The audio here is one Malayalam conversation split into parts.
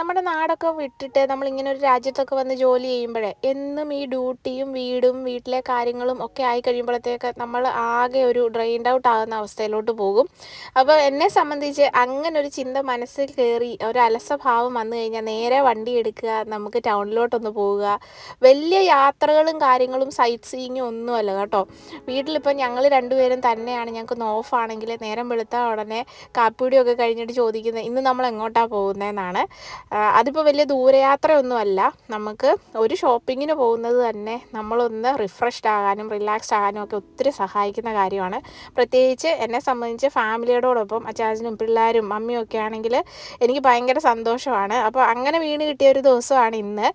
നമ്മുടെ നാടൊക്കെ വിട്ടിട്ട് നമ്മളിങ്ങനെ ഒരു രാജ്യത്തൊക്കെ വന്ന് ജോലി ചെയ്യുമ്പോഴേ എന്നും ഈ ഡ്യൂട്ടിയും വീടും വീട്ടിലെ കാര്യങ്ങളും ഒക്കെ ആയി കഴിയുമ്പോഴത്തേക്ക് നമ്മൾ ആകെ ഒരു ഡ്രെയിൻഡ് ഔട്ട് ആകുന്ന അവസ്ഥയിലോട്ട് പോകും. അപ്പോൾ എന്നെ സംബന്ധിച്ച് അങ്ങനെ ഒരു ചിന്ത മനസ്സിൽ കയറി ഒരു അലസഭാവം വന്നു കഴിഞ്ഞാൽ നേരെ വണ്ടി എടുക്കുക, നമുക്ക് ടൗണിലോട്ടൊന്ന് പോവുക. വലിയ യാത്രകളും കാര്യങ്ങളും സൈറ്റ് സീയിങ്ങും ഒന്നുമല്ല കേട്ടോ. വീട്ടിലിപ്പോൾ ഞങ്ങൾ രണ്ടുപേരും തന്നെയാണ്, ഞങ്ങൾക്ക് ഓഫാണെങ്കിൽ നേരം വെളുത്താൽ ഉടനെ കാപ്പിയുടിയൊക്കെ കഴിഞ്ഞിട്ട് ചോദിക്കുന്നത് ഇന്ന് നമ്മൾ എങ്ങോട്ടാണ് പോകുന്നതെന്നാണ്. അതിപ്പോൾ വലിയ ദൂരയാത്രയൊന്നുമല്ല, നമുക്ക് ഒരു ഷോപ്പിങ്ങിന് പോകുന്നത് തന്നെ നമ്മളൊന്ന് റിഫ്രഷ്ഡ് ആകാനും റിലാക്സ്ഡ് ആകാനും ഒക്കെ ഒത്തിരി സഹായിക്കുന്ന കാര്യമാണ്. പ്രത്യേകിച്ച് എന്നെ സംബന്ധിച്ച് ഫാമിലിയോടൊപ്പം അച്ചാച്ചനും പിള്ളേരും മമ്മിയും ഒക്കെ ആണെങ്കിൽ എനിക്ക് ഭയങ്കര സന്തോഷമാണ്. അപ്പോൾ അങ്ങനെ വീണ് കിട്ടിയ ഒരു ദിവസമാണ് ഇന്ന്.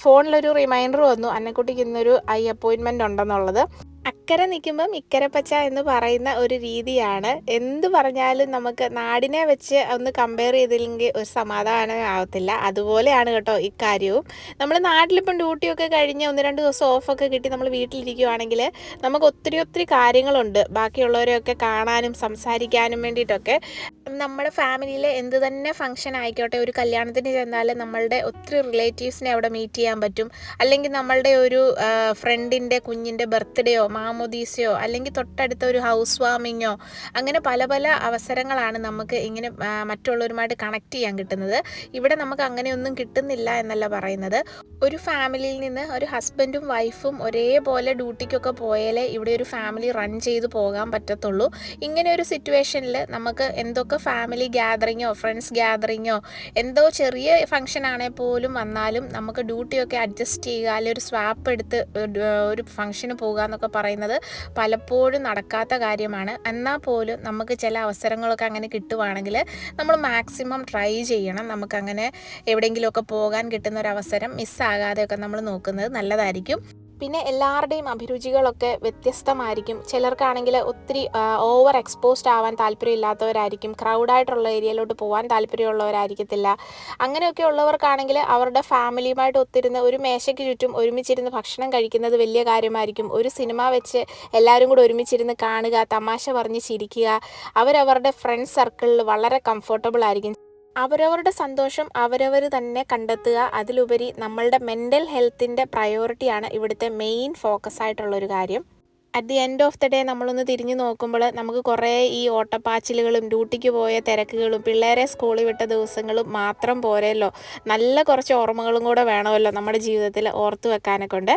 ഫോണിലൊരു റിമൈൻഡർ വന്നു, അന്നക്കുട്ടിക്ക് ഇന്നൊരു ഐ അപ്പോയിൻമെൻ്റ് ഉണ്ടെന്നുള്ളത്. അക്കരെ നിൽക്കുമ്പം ഇക്കരെ പച്ച എന്ന് പറയുന്ന ഒരു രീതിയാണ്. എന്ത് പറഞ്ഞാലും നമുക്ക് നാടിനെ വെച്ച് ഒന്ന് കമ്പയർ ചെയ്തില്ലെങ്കിൽ ഒരു സമാധാനം ആവത്തില്ല. അതുപോലെയാണ് കേട്ടോ ഇക്കാര്യവും. നമ്മൾ നാട്ടിലിപ്പം ഡ്യൂട്ടിയൊക്കെ കഴിഞ്ഞ് 1-2 ദിവസം ഓഫൊക്കെ കിട്ടി നമ്മൾ വീട്ടിലിരിക്കുവാണെങ്കിൽ നമുക്ക് ഒത്തിരി കാര്യങ്ങളുണ്ട് ബാക്കിയുള്ളവരെയൊക്കെ കാണാനും സംസാരിക്കാനും വേണ്ടിയിട്ടൊക്കെ. നമ്മുടെ ഫാമിലിയിൽ എന്ത് തന്നെ ഫംഗ്ഷൻ ആയിക്കോട്ടെ, ഒരു കല്യാണത്തിന് ചെന്നാൽ നമ്മളുടെ ഒത്തിരി റിലേറ്റീവ്സിനെ അവിടെ മീറ്റ് ചെയ്യാൻ പറ്റും. അല്ലെങ്കിൽ നമ്മളുടെ ഒരു ഫ്രണ്ടിൻ്റെ കുഞ്ഞിൻ്റെ ബർത്ത്ഡേയോ മാമോദീസയോ അല്ലെങ്കിൽ തൊട്ടടുത്ത ഒരു ഹൗസ് വാമിങ്ങോ, അങ്ങനെ പല അവസരങ്ങളാണ് നമുക്ക് ഇങ്ങനെ മറ്റുള്ളവരുമായിട്ട് കണക്ട് ചെയ്യാൻ കിട്ടുന്നത്. ഇവിടെ നമുക്ക് അങ്ങനെയൊന്നും കിട്ടുന്നില്ല എന്നല്ല പറയുന്നത്. ഒരു ഫാമിലിയിൽ നിന്ന് ഒരു ഹസ്ബൻഡും വൈഫും ഒരേപോലെ ഡ്യൂട്ടിക്കൊക്കെ പോയാലേ ഇവിടെ ഒരു ഫാമിലി റൺ ചെയ്ത് പോകാൻ പറ്റത്തുള്ളൂ. ഇങ്ങനെ ഒരു സിറ്റുവേഷനിൽ നമുക്ക് എന്തൊക്കെ ഫാമിലി ഗ്യാതറിങ്ങോ ഫ്രണ്ട്സ് ഗ്യാതറിങ്ങോ എന്തോ ചെറിയ ഫംഗ്ഷൻ ആണെങ്കിൽ പോലും വന്നാലും നമുക്ക് ഡ്യൂട്ടിയൊക്കെ അഡ്ജസ്റ്റ് ചെയ്യുക, അല്ലെങ്കിൽ ഒരു സ്വാപ്പ് എടുത്ത് ഒരു ഫംഗ്ഷന് പോകുക എന്നൊക്കെ പറയുന്നത് പലപ്പോഴും നടക്കാത്ത കാര്യമാണ്. എന്നാൽ പോലും നമുക്ക് ചില അവസരങ്ങളൊക്കെ അങ്ങനെ കിട്ടുവാണെങ്കിൽ നമ്മൾ മാക്സിമം ട്രൈ ചെയ്യണം. നമുക്കങ്ങനെ എവിടെയെങ്കിലുമൊക്കെ പോകാൻ കിട്ടുന്ന ഒരു അവസരം മിസ്സാകാതെയൊക്കെ നമ്മൾ നോക്കുന്നത് നല്ലതായിരിക്കും. പിന്നെ എല്ലാവരുടെയും അഭിരുചികളൊക്കെ വ്യത്യസ്തമായിരിക്കും. ചിലർക്കാണെങ്കിൽ ഒത്തിരി ഓവർ എക്സ്പോസ്ഡ് ആവാൻ താല്പര്യമില്ലാത്തവരായിരിക്കും, ക്രൗഡായിട്ടുള്ള ഏരിയയിലോട്ട് പോകാൻ താല്പര്യമുള്ളവരായിരിക്കത്തില്ല. അങ്ങനെയൊക്കെ ഉള്ളവർക്കാണെങ്കിൽ അവരുടെ ഫാമിലിയുമായിട്ട് ഒത്തിരുന്ന് ഒരു മേശയ്ക്ക് ചുറ്റും ഒരുമിച്ചിരുന്ന് ഭക്ഷണം കഴിക്കുന്നത് വലിയ കാര്യമായിരിക്കും. ഒരു സിനിമ വെച്ച് എല്ലാവരും കൂടെ ഒരുമിച്ചിരുന്ന് കാണുക, തമാശ പറഞ്ഞ് ചിരിക്കുക, അവരവരുടെ ഫ്രണ്ട് സർക്കിളിൽ വളരെ കംഫർട്ടബിൾ ആയിരിക്കും. അവരവരുടെ സന്തോഷം അവരവർ തന്നെ കണ്ടെത്തുക. അതിലുപരി നമ്മളുടെ മെൻ്റൽ ഹെൽത്തിൻ്റെ പ്രയോറിറ്റിയാണ് ഇവിടുത്തെ മെയിൻ ഫോക്കസ് ആയിട്ടുള്ളൊരു കാര്യം. At the end of the day നമ്മളൊന്ന് തിരിഞ്ഞു നോക്കുമ്പോൾ നമുക്ക് കുറേ ഈ ഓട്ടപ്പാച്ചിലുകളും ഡ്യൂട്ടിക്ക് പോയ തിരക്കുകളും പിള്ളേരെ സ്കൂളിൽ വിട്ട ദിവസങ്ങളും മാത്രം പോരല്ലോ, നല്ല കുറച്ച് ഓർമ്മകളും കൂടെ വേണമല്ലോ നമ്മുടെ ജീവിതത്തിൽ ഓർത്ത് വെക്കാനെ കൊണ്ട്.